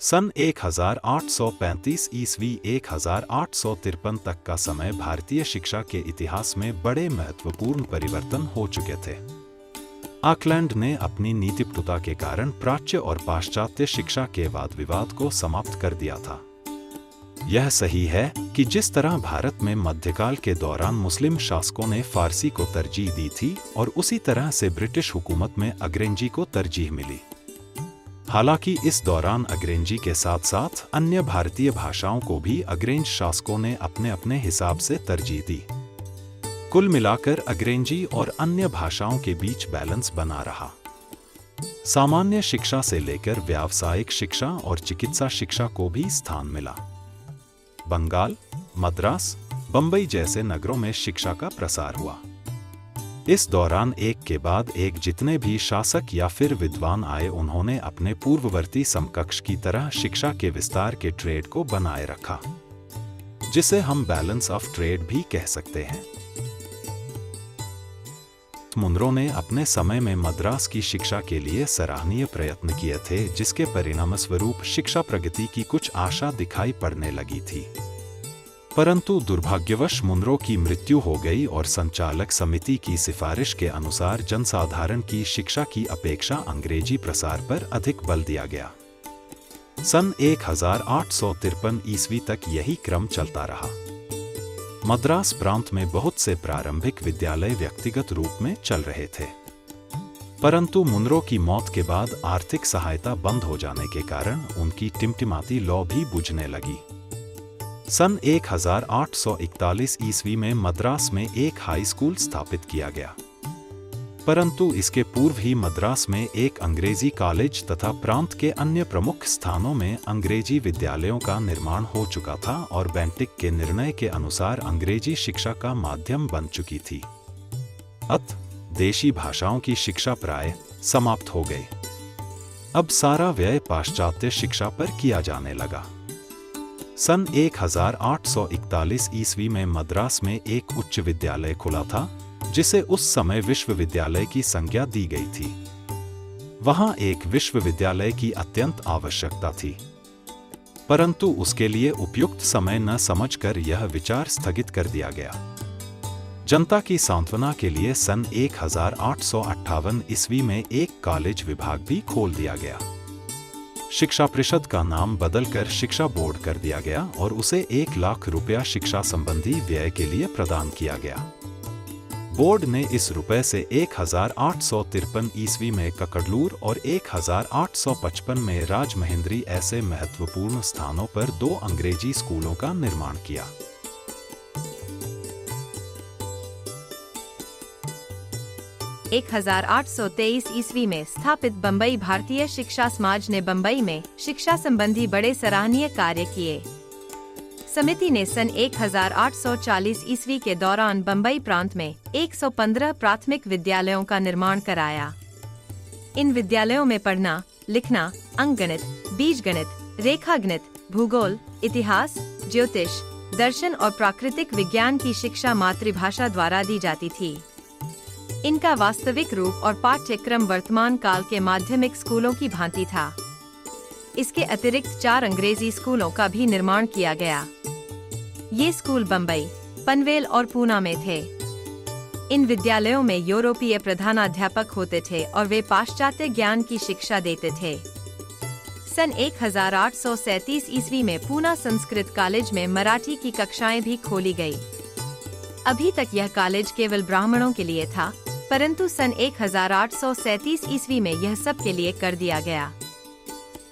सन 1835 ईस्वी 1853 तक का समय भारतीय शिक्षा के इतिहास में बड़े महत्वपूर्ण परिवर्तन हो चुके थे। ऑकलैंड ने अपनी नीतिपटुता के कारण प्राच्य और पाश्चात्य शिक्षा के वाद विवाद को समाप्त कर दिया था। यह सही है कि जिस तरह भारत में मध्यकाल के दौरान मुस्लिम शासकों ने फारसी को तरजीह दी थी और उसी तरह से ब्रिटिश हुकूमत में अंग्रेजी को तरजीह मिली। हालांकि इस दौरान अंग्रेजी के साथ साथ अन्य भारतीय भाषाओं को भी अंग्रेज शासकों ने अपने अपने हिसाब से तरजीह दी। कुल मिलाकर अंग्रेजी और अन्य भाषाओं के बीच बैलेंस बना रहा। सामान्य शिक्षा से लेकर व्यावसायिक शिक्षा और चिकित्सा शिक्षा को भी स्थान मिला। बंगाल, मद्रास, बंबई जैसे नगरों में शिक्षा का प्रसार हुआ। इस दौरान एक के बाद एक जितने भी शासक या फिर विद्वान आए, उन्होंने अपने पूर्ववर्ती समकक्ष की तरह शिक्षा के विस्तार के ट्रेड को बनाए रखा, जिसे हम बैलेंस ऑफ ट्रेड भी कह सकते हैं। मुनरो ने अपने समय में मद्रास की शिक्षा के लिए सराहनीय प्रयत्न किए थे, जिसके परिणामस्वरूप शिक्षा प्रगति की कुछ आशा दिखाई पड़ने लगी थी। परंतु दुर्भाग्यवश मुनरो की मृत्यु हो गई और संचालक समिति की सिफारिश के अनुसार जनसाधारण की शिक्षा की अपेक्षा अंग्रेजी प्रसार पर अधिक बल दिया गया। सन 1853 ईस्वी तक यही क्रम चलता रहा। मद्रास प्रांत में बहुत से प्रारंभिक विद्यालय व्यक्तिगत रूप में चल रहे थे, परंतु मुनरो की मौत के बाद आर्थिक सहायता बंद हो जाने के कारण उनकी टिमटिमाती लौ भी बुझने लगी। सन 1841 ईस्वी में मद्रास में एक हाई स्कूल स्थापित किया गया, परंतु इसके पूर्व ही मद्रास में एक अंग्रेजी कॉलेज तथा प्रांत के अन्य प्रमुख स्थानों में अंग्रेजी विद्यालयों का निर्माण हो चुका था और बेंटिक के निर्णय के अनुसार अंग्रेजी शिक्षा का माध्यम बन चुकी थी। अतः देशी भाषाओं की शिक्षा प्राय समाप्त हो गई। अब सारा व्यय पाश्चात्य शिक्षा पर किया जाने लगा। सन 1841 ईस्वी में मद्रास में एक उच्च विद्यालय खुला था, जिसे उस समय विश्वविद्यालय की संज्ञा दी गई थी। वहां एक विश्वविद्यालय की अत्यंत आवश्यकता थी, परंतु उसके लिए उपयुक्त समय न समझकर यह विचार स्थगित कर दिया गया। जनता की सांत्वना के लिए सन 1858 ईस्वी में एक कॉलेज विभाग भी खोल दिया गया। शिक्षा परिषद का नाम बदलकर शिक्षा बोर्ड कर दिया गया और उसे 1 लाख रुपया शिक्षा संबंधी व्यय के लिए प्रदान किया गया। बोर्ड ने इस रुपए से 1853 ईस्वी में ककड़लूर और 1855 में राजमहेंद्री ऐसे महत्वपूर्ण स्थानों पर 2 अंग्रेजी स्कूलों का निर्माण किया। एक 1823 ईस्वी में स्थापित बंबई भारतीय शिक्षा समाज ने बंबई में शिक्षा संबंधी बड़े सराहनीय कार्य किए। समिति ने सन 1840 ईस्वी के दौरान बंबई प्रांत में 115 प्राथमिक विद्यालयों का निर्माण कराया। इन विद्यालयों में पढ़ना, लिखना, अंकगणित, बीजगणित, रेखागणित, भूगोल, इतिहास, ज्योतिष, दर्शन और प्राकृतिक विज्ञान की शिक्षा मातृभाषा द्वारा दी जाती थी। इनका वास्तविक रूप और पाठ्यक्रम वर्तमान काल के माध्यमिक स्कूलों की भांति था। इसके अतिरिक्त 4 अंग्रेजी स्कूलों का भी निर्माण किया गया। ये स्कूल बंबई, पनवेल और पूना में थे। इन विद्यालयों में यूरोपीय प्रधानाध्यापक होते थे और वे पाश्चात्य ज्ञान की शिक्षा देते थे। सन 1837 ईस्वी में पूना संस्कृत कॉलेज में मराठी की कक्षाएं भी खोली गई। अभी तक यह कॉलेज केवल ब्राह्मणों के लिए था, परंतु सन 1837 ईस्वी में यह सब के लिए कर दिया गया।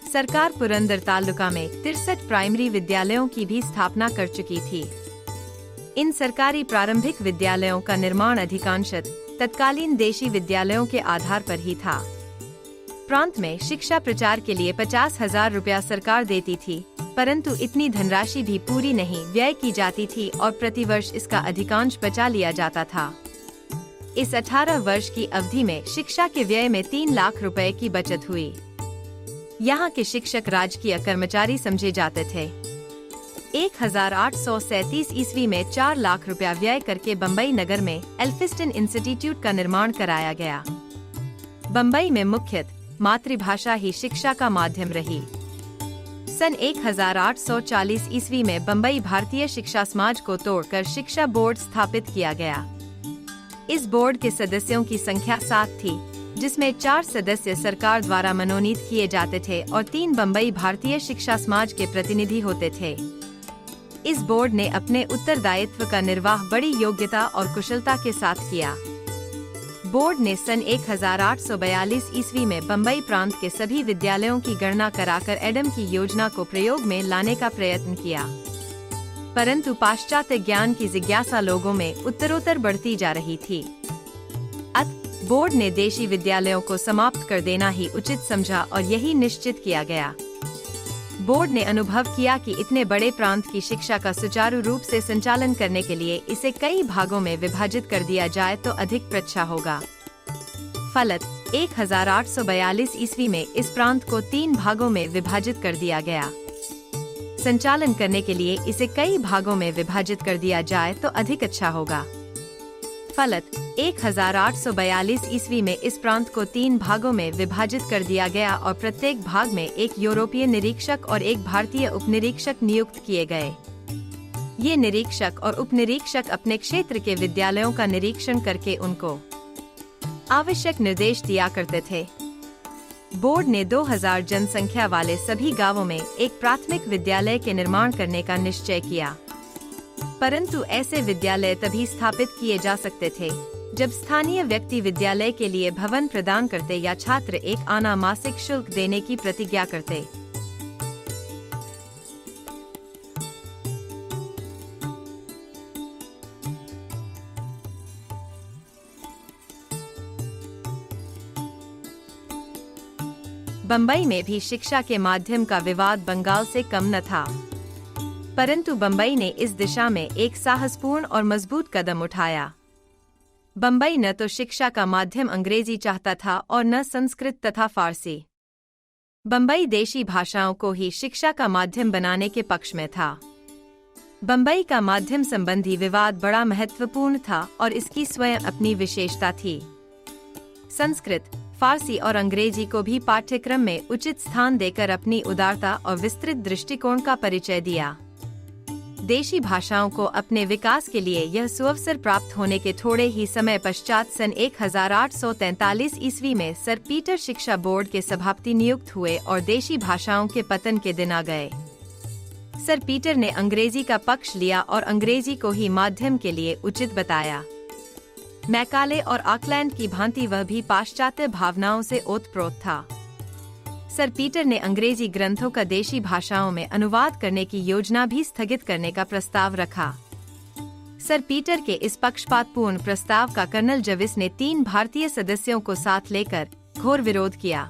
सरकार पुरंदर तालुका में 63 प्राइमरी विद्यालयों की भी स्थापना कर चुकी थी। इन सरकारी प्रारंभिक विद्यालयों का निर्माण अधिकांशतः तत्कालीन देशी विद्यालयों के आधार पर ही था। प्रांत में शिक्षा प्रचार के लिए 50,000 रुपया सरकार देती थी, परंतु इतनी धनराशि भी पूरी नहीं व्यय की जाती थी और प्रतिवर्ष इसका अधिकांश बचा लिया जाता था। इस 18 वर्ष की अवधि में शिक्षा के व्यय में 3 लाख रुपए की बचत हुई। यहाँ के शिक्षक राजकीय कर्मचारी समझे जाते थे। 1837 ईस्वी में 4 लाख रुपया व्यय करके बम्बई नगर में एल्फिस्टन इंस्टीट्यूट का निर्माण कराया गया। बम्बई में मुख्यतः मातृभाषा ही शिक्षा का माध्यम रही। सन 1840 ईस्वी में बम्बई भारतीय शिक्षा समाज को तोड़कर शिक्षा बोर्ड स्थापित किया गया। इस बोर्ड के सदस्यों की संख्या 7 थी, जिसमें 4 सदस्य सरकार द्वारा मनोनीत किए जाते थे और 3 बम्बई भारतीय शिक्षा समाज के प्रतिनिधि होते थे। इस बोर्ड ने अपने उत्तरदायित्व का निर्वाह बड़ी योग्यता और कुशलता के साथ किया। बोर्ड ने सन 1842 ईस्वी में बम्बई प्रांत के सभी विद्यालयों की गणना कराकर एडम की योजना को प्रयोग में लाने का प्रयत्न किया, परंतु पाश्चात्य ज्ञान की जिज्ञासा लोगों में उत्तरोत्तर बढ़ती जा रही थी। अतः बोर्ड ने देशी विद्यालयों को समाप्त कर देना ही उचित समझा और यही निश्चित किया गया। बोर्ड ने अनुभव किया कि इतने बड़े प्रांत की शिक्षा का सुचारू रूप से संचालन करने के लिए इसे कई भागों में विभाजित कर दिया जाए तो अधिक प्रच्छा होगा। फलत 1842 ईस्वी में इस प्रांत को 3 भागों में विभाजित कर दिया गया। संचालन करने के लिए इसे कई भागों में विभाजित कर दिया जाए तो अधिक अच्छा होगा। फलत 1842 ईस्वी में इस प्रांत को 3 भागों में विभाजित कर दिया गया और प्रत्येक भाग में एक यूरोपीय निरीक्षक और एक भारतीय उपनिरीक्षक नियुक्त किए गए। ये निरीक्षक और उपनिरीक्षक अपने क्षेत्र के विद्यालयों का निरीक्षण करके उनको आवश्यक निर्देश दिया करते थे। बोर्ड ने 2000 जनसंख्या वाले सभी गांवों में एक प्राथमिक विद्यालय के निर्माण करने का निश्चय किया, परंतु ऐसे विद्यालय तभी स्थापित किए जा सकते थे जब स्थानीय व्यक्ति विद्यालय के लिए भवन प्रदान करते या छात्र एक आना मासिक शुल्क देने की प्रतिज्ञा करते। बम्बई में भी शिक्षा के माध्यम का विवाद बंगाल से कम न था, परंतु बम्बई ने इस दिशा में एक साहसपूर्ण और मजबूत कदम उठाया। बम्बई न तो शिक्षा का माध्यम अंग्रेजी चाहता था और न संस्कृत तथा फारसी। बम्बई देशी भाषाओं को ही शिक्षा का माध्यम बनाने के पक्ष में था। बम्बई का माध्यम संबंधी विवाद बड़ा महत्वपूर्ण था और इसकी स्वयं अपनी विशेषता थी। संस्कृत, फारसी और अंग्रेजी को भी पाठ्यक्रम में उचित स्थान देकर अपनी उदारता और विस्तृत दृष्टिकोण का परिचय दिया। देशी भाषाओं को अपने विकास के लिए यह सुअवसर प्राप्त होने के थोड़े ही समय पश्चात सन 1843 ईस्वी में सर पीटर शिक्षा बोर्ड के सभापति नियुक्त हुए और देशी भाषाओं के पतन के दिन आ गए। सर पीटर ने अंग्रेजी का पक्ष लिया और अंग्रेजी को ही माध्यम के लिए उचित बताया। मैकाले और ऑकलैंड की भांति वह भी पाश्चात्य भावनाओं से ओतप्रोत था। सर पीटर ने अंग्रेजी ग्रंथों का देशी भाषाओं में अनुवाद करने की योजना भी स्थगित करने का प्रस्ताव रखा। सर पीटर के इस पक्षपातपूर्ण प्रस्ताव का कर्नल जविस ने 3 भारतीय सदस्यों को साथ लेकर घोर विरोध किया।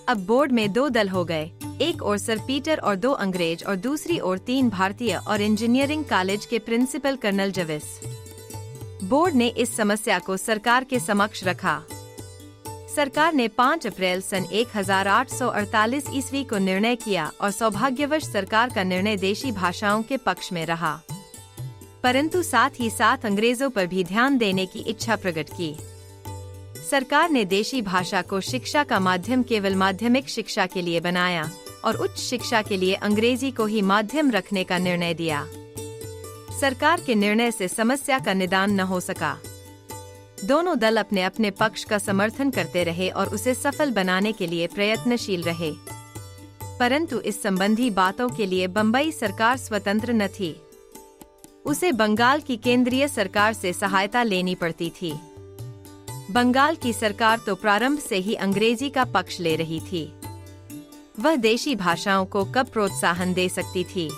अब बोर्ड में 2 दल हो गए, एक ओर सर पीटर और 2 अंग्रेज और दूसरी ओर 3 भारतीय और इंजीनियरिंग कॉलेज के प्रिंसिपल कर्नल जविस। बोर्ड ने इस समस्या को सरकार के समक्ष रखा। सरकार ने 5 अप्रैल सन 1848 ईस्वी को निर्णय किया और सौभाग्यवश सरकार का निर्णय देशी भाषाओं के पक्ष में रहा, परंतु साथ ही साथ अंग्रेजों पर भी ध्यान देने की इच्छा प्रकट की। सरकार ने देशी भाषा को शिक्षा का माध्यम केवल माध्यमिक शिक्षा के लिए बनाया और उच्च शिक्षा के लिए अंग्रेजी को ही माध्यम रखने का निर्णय दिया। सरकार के निर्णय से समस्या का निदान न हो सका। दोनों दल अपने अपने पक्ष का समर्थन करते रहे और उसे सफल बनाने के लिए प्रयत्नशील रहे, परंतु इस संबंधी बातों के लिए बम्बई सरकार स्वतंत्र न थी। उसे बंगाल की केंद्रीय सरकार से सहायता लेनी पड़ती थी। बंगाल की सरकार तो प्रारंभ से ही अंग्रेजी का पक्ष ले रही थी। वह देशी भाषाओं को कब प्रोत्साहन दे सकती थी?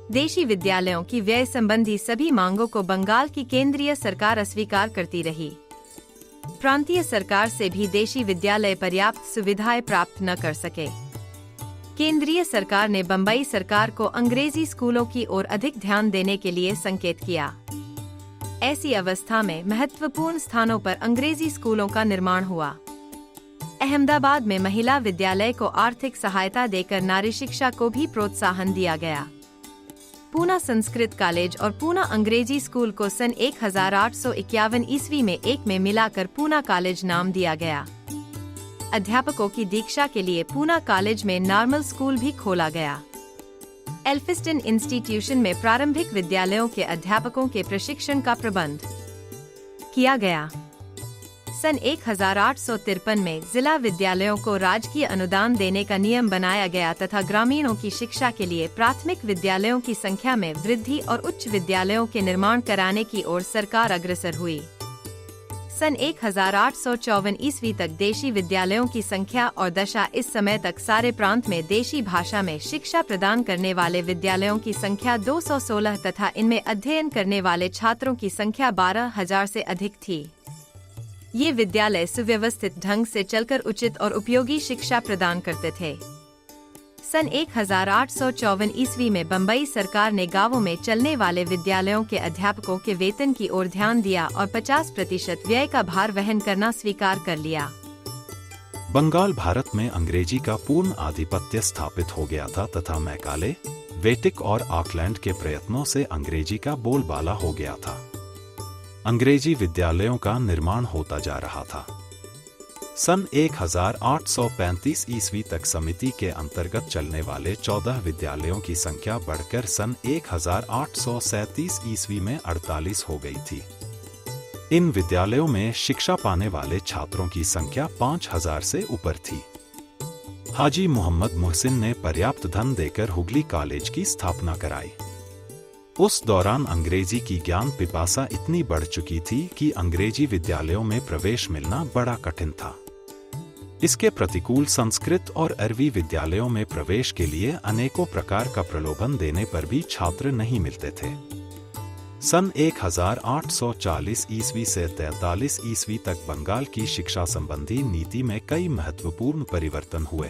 देशी विद्यालयों की व्यय संबंधी सभी मांगों को बंगाल की केंद्रीय सरकार अस्वीकार करती रही। प्रांतीय सरकार से भी देशी विद्यालय पर्याप्त सुविधाएं प्राप्त न कर सके। केंद्रीय सरकार ने बम्बई सरकार को अंग्रेजी स्कूलों की ओर अधिक ध्यान देने के लिए संकेत किया। ऐसी अवस्था में महत्वपूर्ण स्थानों पर अंग्रेजी स्कूलों का निर्माण हुआ। अहमदाबाद में महिला विद्यालय को आर्थिक सहायता देकर नारी शिक्षा को भी प्रोत्साहन दिया गया। पूना संस्कृत कॉलेज और पूना अंग्रेजी स्कूल को सन 1851 ईस्वी में एक में मिलाकर पूना कॉलेज नाम दिया गया। अध्यापकों की दीक्षा के लिए पूना कॉलेज में नॉर्मल स्कूल भी खोला गया। एल्फिस्टन इंस्टीट्यूशन में प्रारंभिक विद्यालयों के अध्यापकों के प्रशिक्षण का प्रबंध किया गया। सन 1853 में जिला विद्यालयों को राजकीय अनुदान देने का नियम बनाया गया तथा ग्रामीणों की शिक्षा के लिए प्राथमिक विद्यालयों की संख्या में वृद्धि और उच्च विद्यालयों के निर्माण कराने की ओर सरकार अग्रसर हुई। सन 1854 ईस्वी तक देशी विद्यालयों की संख्या और दशा इस समय तक सारे प्रांत में देशी भाषा में शिक्षा प्रदान करने वाले विद्यालयों की संख्या 216 तथा इनमें अध्ययन करने वाले छात्रों की संख्या 12,000 से अधिक थी। ये विद्यालय सुव्यवस्थित ढंग से चलकर उचित और उपयोगी शिक्षा प्रदान करते थे। सन 1854 ईस्वी में बम्बई सरकार ने गांवों में चलने वाले विद्यालयों के अध्यापकों के वेतन की ओर ध्यान दिया और 50% व्यय का भार वहन करना स्वीकार कर लिया। बंगाल भारत में अंग्रेजी का पूर्ण आधिपत्य स्थापित हो गया था तथा मैकाले, वेटिक और ऑकलैंड के प्रयत्नों से अंग्रेजी का बोलबाला हो गया था। अंग्रेजी विद्यालयों का निर्माण होता जा रहा था। सन 1835 ईस्वी तक समिति के अंतर्गत चलने वाले 14 विद्यालयों की संख्या बढ़कर सन 1837 ईस्वी में 48 हो गई थी। इन विद्यालयों में शिक्षा पाने वाले छात्रों की संख्या 5000 से ऊपर थी। हाजी मोहम्मद मुहसिन ने पर्याप्त धन देकर हुगली कॉलेज की स्थापना कराई। उस दौरान अंग्रेजी की ज्ञान पिपासा इतनी बढ़ चुकी थी कि अंग्रेजी विद्यालयों में प्रवेश मिलना बड़ा कठिन था। इसके प्रतिकूल संस्कृत और अरबी विद्यालयों में प्रवेश के लिए अनेकों प्रकार का प्रलोभन देने पर भी छात्र नहीं मिलते थे। सन 1840 ईस्वी से 43 ईस्वी तक बंगाल की शिक्षा संबंधी नीति में कई महत्वपूर्ण परिवर्तन हुए।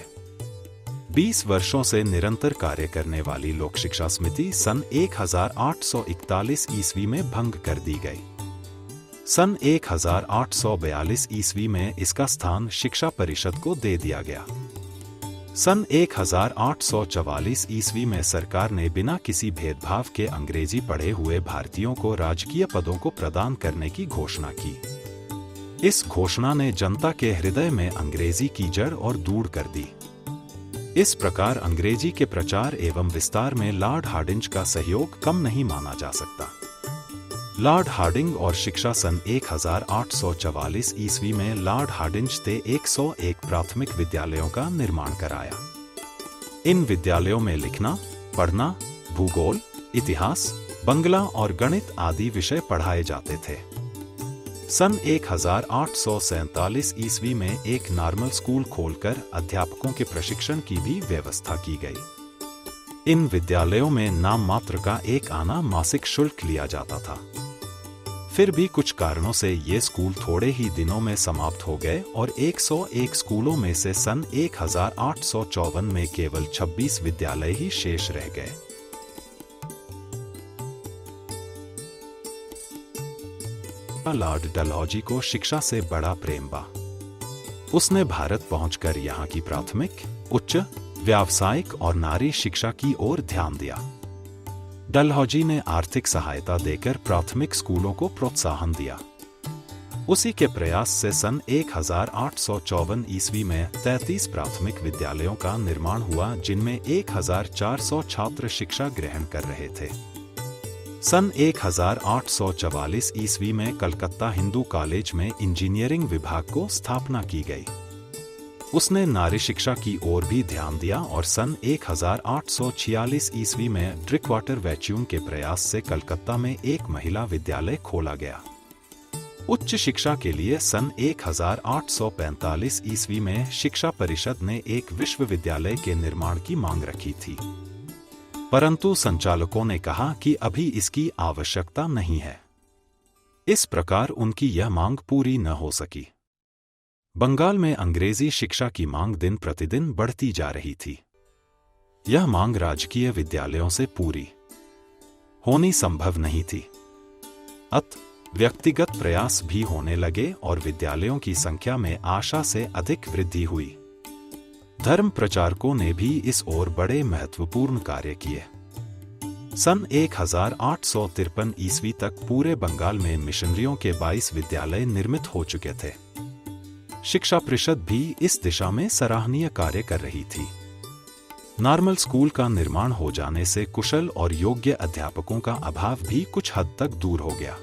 20 वर्षों से निरंतर कार्य करने वाली लोक शिक्षा समिति सन 1841 ईस्वी में भंग कर दी गई। सन 1842 ईस्वी में इसका स्थान शिक्षा परिषद को दे दिया गया। सन 1844 ईस्वी में सरकार ने बिना किसी भेदभाव के अंग्रेजी पढ़े हुए भारतीयों को राजकीय पदों को प्रदान करने की घोषणा की। इस घोषणा ने जनता के हृदय में अंग्रेजी की जड़ और दूर कर दी। इस प्रकार अंग्रेजी के प्रचार एवं विस्तार में लॉर्ड हार्डिंज का सहयोग कम नहीं माना जा सकता। लॉर्ड हार्डिंग और शिक्षा सन 1844 ईस्वी में लॉर्ड हार्डिंज ने 101 प्राथमिक विद्यालयों का निर्माण कराया। इन विद्यालयों में लिखना, पढ़ना, भूगोल, इतिहास, बंगला और गणित आदि विषय पढ़ाए जाते थे। सन 1847 ईस्वी में एक नॉर्मल स्कूल खोलकर अध्यापकों के प्रशिक्षण की भी व्यवस्था की गई। इन विद्यालयों में नाम मात्र का एक आना मासिक शुल्क लिया जाता था। फिर भी कुछ कारणों से ये स्कूल थोड़े ही दिनों में समाप्त हो गए और 101 स्कूलों में से सन 1854 में केवल 26 विद्यालय ही शेष रह गए। लॉर्ड डलहौजी को शिक्षा से बड़ा प्रेम बा। उसने भारत पहुंचकर यहाँ की प्राथमिक, उच्च, व्यावसायिक और नारी शिक्षा की ओर ध्यान दिया। डलहौजी ने आर्थिक सहायता देकर प्राथमिक स्कूलों को प्रोत्साहन दिया। उसी के प्रयास से सन 1854 ईस्वी में 33 प्राथमिक विद्यालयों का निर्माण हुआ, जिनमें 1400 छात्र शिक्षा ग्रहण कर रहे थे। सन 1844 ईस्वी में कलकत्ता हिंदू कॉलेज में इंजीनियरिंग विभाग को स्थापना की गई। उसने नारी शिक्षा की ओर भी ध्यान दिया और सन 1846 ईस्वी में ड्रिकवाटर वैच्यूम के प्रयास से कलकत्ता में एक महिला विद्यालय खोला गया। उच्च शिक्षा के लिए सन 1845 ईस्वी में शिक्षा परिषद ने एक विश्वविद्यालय के निर्माण की मांग रखी थी, परंतु संचालकों ने कहा कि अभी इसकी आवश्यकता नहीं है। इस प्रकार उनकी यह मांग पूरी न हो सकी। बंगाल में अंग्रेजी शिक्षा की मांग दिन प्रतिदिन बढ़ती जा रही थी। यह मांग राजकीय विद्यालयों से पूरी होनी संभव नहीं थी। व्यक्तिगत प्रयास भी होने लगे और विद्यालयों की संख्या में आशा से अधिक वृद्धि हुई। धर्म प्रचारकों ने भी इस ओर बड़े महत्वपूर्ण कार्य किए। सन 1853 ईस्वी तक पूरे बंगाल में मिशनरियों के 22 विद्यालय निर्मित हो चुके थे। शिक्षा परिषद भी इस दिशा में सराहनीय कार्य कर रही थी। नॉर्मल स्कूल का निर्माण हो जाने से कुशल और योग्य अध्यापकों का अभाव भी कुछ हद तक दूर हो गया।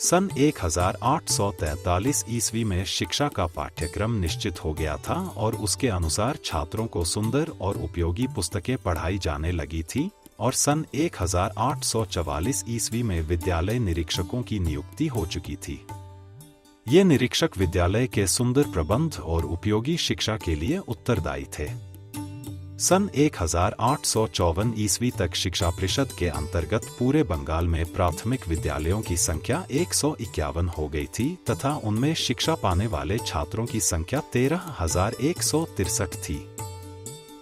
सन 1843 ईस्वी में शिक्षा का पाठ्यक्रम निश्चित हो गया था और उसके अनुसार छात्रों को सुंदर और उपयोगी पुस्तकें पढ़ाई जाने लगी थी और सन 1844 ईस्वी में विद्यालय निरीक्षकों की नियुक्ति हो चुकी थी। ये निरीक्षक विद्यालय के सुंदर प्रबंध और उपयोगी शिक्षा के लिए उत्तरदायी थे। सन 1854 ईस्वी तक शिक्षा परिषद के अंतर्गत पूरे बंगाल में प्राथमिक विद्यालयों की संख्या 151 हो गई थी तथा उनमें शिक्षा पाने वाले छात्रों की संख्या 13,163 थी।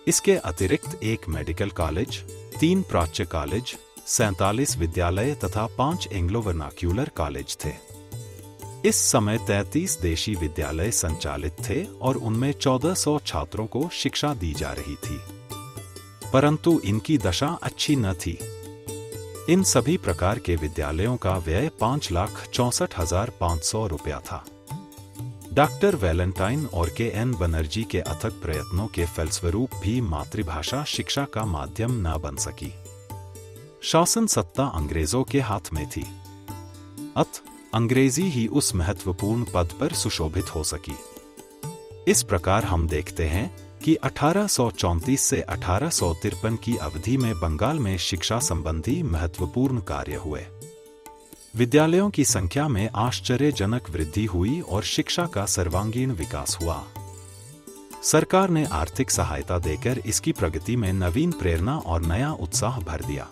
इसके अतिरिक्त एक मेडिकल कॉलेज, 3 प्राच्य कॉलेज, 47 विद्यालय तथा 5 एंग्लो वर्नाक्यूलर कॉलेज थे। इस समय 33 देशी विद्यालय संचालित थे और उनमें 1400 छात्रों को शिक्षा दी जा रही थी, परंतु इनकी दशा अच्छी न थी। इन सभी प्रकार के विद्यालयों का व्यय 5,64,500 रुपया था। डॉक्टर वैलेंटाइन और के.एन. बनर्जी के अथक प्रयत्नों के फलस्वरूप भी मातृभाषा शिक्षा का माध्यम न बन सकी। शासन सत्ता अंग्रेजों के हाथ में थी, अतः अंग्रेजी ही उस महत्वपूर्ण पद पर सुशोभित हो सकी। इस प्रकार हम देखते हैं कि 1834 से 1853 की अवधि में बंगाल में शिक्षा संबंधी महत्वपूर्ण कार्य हुए। विद्यालयों की संख्या में आश्चर्यजनक वृद्धि हुई और शिक्षा का सर्वांगीण विकास हुआ। सरकार ने आर्थिक सहायता देकर इसकी प्रगति में नवीन प्रेरणा और नया उत्साह भर दिया।